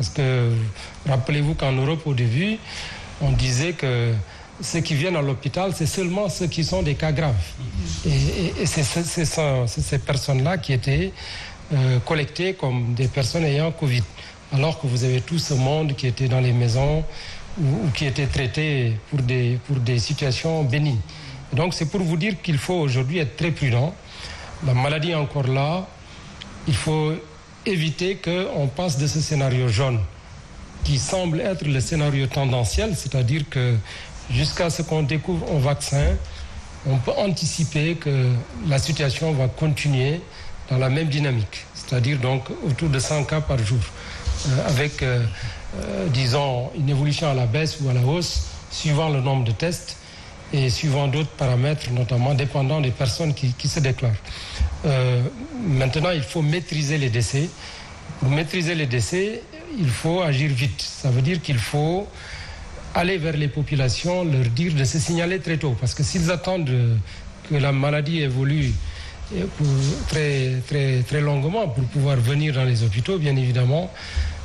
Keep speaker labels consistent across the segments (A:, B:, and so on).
A: Parce que, rappelez-vous qu'en Europe, au début, on disait que ceux qui viennent à l'hôpital, c'est seulement ceux qui sont des cas graves. Et c'est ces personnes-là qui étaient collectées comme des personnes ayant Covid. Alors que vous avez tout ce monde qui était dans les maisons ou qui était traité pour des situations bénignes. Donc c'est pour vous dire qu'il faut aujourd'hui être très prudent. La maladie est encore là. Il faut éviter qu'on passe de ce scénario jaune qui semble être le scénario tendanciel, c'est-à-dire que jusqu'à ce qu'on découvre un vaccin, on peut anticiper que la situation va continuer dans la même dynamique, c'est-à-dire donc autour de 100 cas par jour, avec, disons, une évolution à la baisse ou à la hausse, suivant le nombre de tests et suivant d'autres paramètres, notamment dépendant des personnes qui se déclarent. Maintenant, il faut maîtriser les décès. Pour maîtriser les décès, il faut agir vite. Ça veut dire qu'il faut aller vers les populations, leur dire de se signaler très tôt. Parce que s'ils attendent que la maladie évolue très longuement pour pouvoir venir dans les hôpitaux, bien évidemment,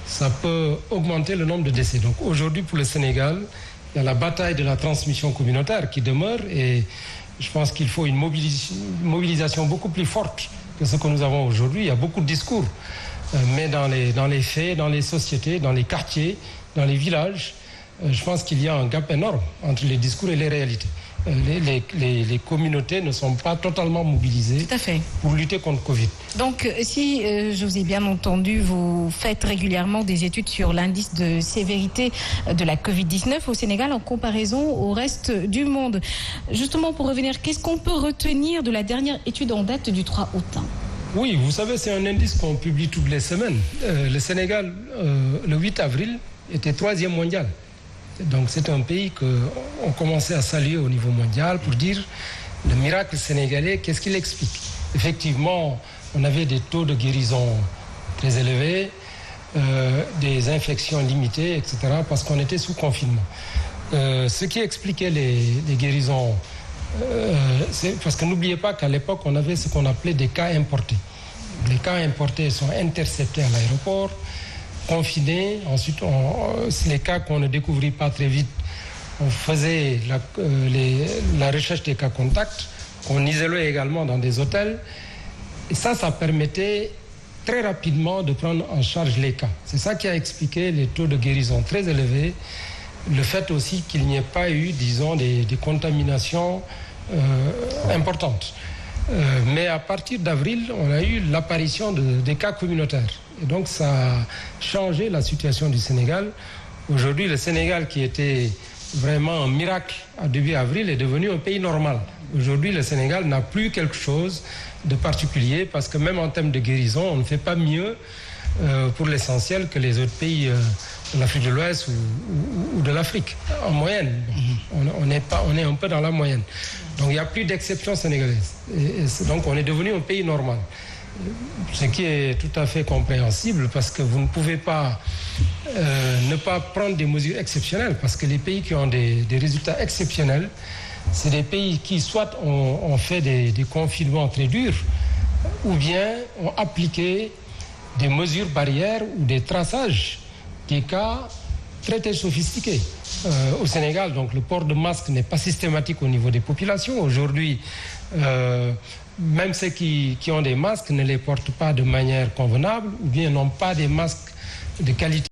A: ça peut augmenter le nombre de décès. Donc aujourd'hui, pour le Sénégal, il y a la bataille de la transmission communautaire qui demeure et je pense qu'il faut une mobilisation beaucoup plus forte que ce que nous avons aujourd'hui. Il y a beaucoup de discours, mais dans les faits, dans les sociétés, dans les quartiers, dans les villages, je pense qu'il y a un gap énorme entre les discours et les réalités. Les communautés ne sont pas totalement mobilisées pour lutter contre Covid.
B: Donc, si je vous ai bien entendu, vous faites régulièrement des études sur l'indice de sévérité de la Covid-19 au Sénégal en comparaison au reste du monde. Justement, pour revenir, qu'est-ce qu'on peut retenir de la dernière étude en date du 3 août ?
A: Oui, vous savez, c'est un indice qu'on publie toutes les semaines. Le Sénégal, le 8 avril, était 3e mondial. Donc c'est un pays qu'on commençait à saluer au niveau mondial pour dire le miracle sénégalais, qu'est-ce qu'il explique ? Effectivement, on avait des taux de guérison très élevés, des infections limitées, etc., parce qu'on était sous confinement. Ce qui expliquait les guérisons, c'est parce que n'oubliez pas qu'à l'époque, on avait ce qu'on appelait des cas importés. Les cas importés sont interceptés à l'aéroport, confinés. Ensuite, les cas qu'on ne découvrit pas très vite, on faisait la recherche des cas contacts, on isolait également dans des hôtels. Et ça permettait très rapidement de prendre en charge les cas. C'est ça qui a expliqué les taux de guérison très élevés, le fait aussi qu'il n'y ait pas eu, disons, des contaminations importantes. Mais à partir d'avril, on a eu l'apparition des cas communautaires. Et donc, ça a changé la situation du Sénégal. Aujourd'hui, le Sénégal, qui était vraiment un miracle à début avril, est devenu un pays normal. Aujourd'hui, le Sénégal n'a plus quelque chose de particulier parce que même en termes de guérison, on ne fait pas mieux pour l'essentiel que les autres pays de l'Afrique de l'Ouest ou de l'Afrique, en moyenne. On est un peu dans la moyenne. Donc, il n'y a plus d'exception sénégalaise. Et donc, on est devenu un pays normal. Ce qui est tout à fait compréhensible parce que vous ne pouvez pas ne pas prendre des mesures exceptionnelles parce que les pays qui ont des résultats exceptionnels, c'est des pays qui soit ont fait des confinements très durs ou bien ont appliqué des mesures barrières ou des traçages des cas très sophistiqués. Au Sénégal, donc, le port de masque n'est pas systématique au niveau des populations. Aujourd'hui, même ceux qui ont des masques ne les portent pas de manière convenable ou bien n'ont pas des masques de qualité.